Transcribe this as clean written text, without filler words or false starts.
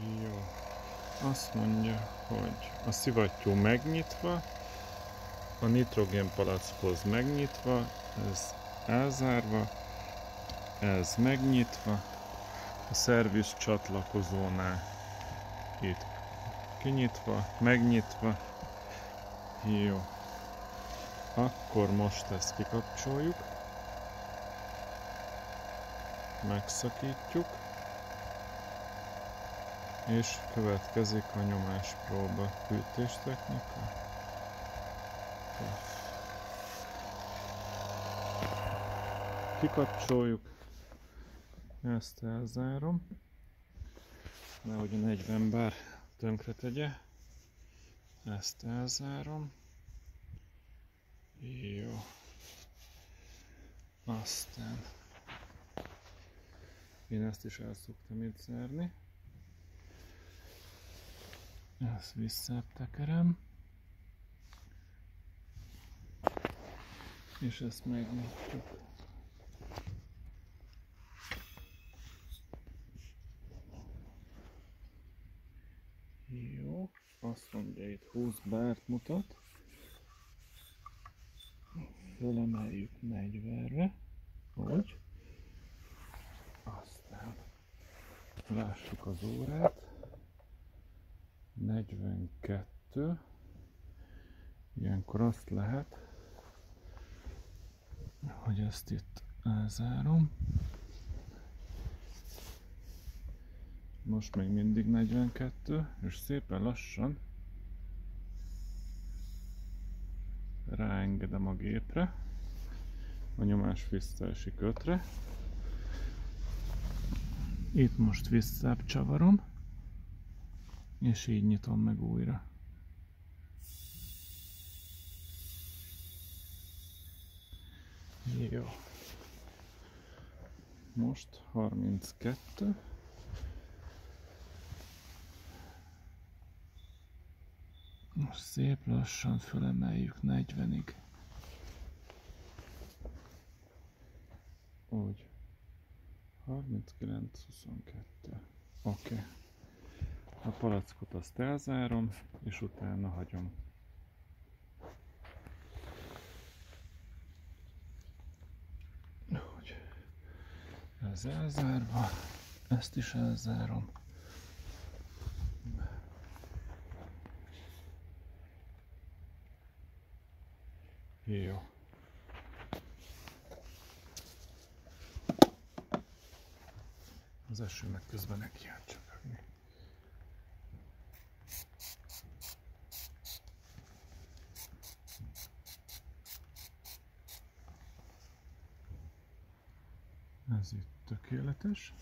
Jó. Azt mondja, hogy a szivattyú megnyitva, a nitrogénpalackhoz megnyitva, ez elzárva, ez megnyitva, a szerviz csatlakozónál itt kinyitva, megnyitva. Jó. Akkor most ezt kikapcsoljuk, megszakítjuk, és következik a nyomáspróba, fűtéstechnika. Kikapcsoljuk, ezt elzárom, nehogy a 40 bár tönkre tegye, ezt elzárom. Jó. Aztán én ezt is el szoktam itt zárni. Ezt visszatekerem. És ezt megnyitjuk. Jó. Azt mondja, itt 20 bárt mutat. Fölemeljük 40-re, úgy. Aztán lássuk az órát. 42. Ilyenkor azt lehet, hogy ezt itt elzárom. Most még mindig 42, és szépen lassan ráengedem a gépre, a nyomás visszaesik 5-re. Itt most visszább csavarom, és így nyitom meg újra. Jó. Most 32. Most szép lassan fölemeljük 40-ig. Úgy. 39-22. Oké. A palackot azt elzárom, és utána hagyom. Úgy. Ez elzárva. Ezt is elzárom. Jó. Az esőnek közben neki jön csöpögni. Ez itt tökéletes.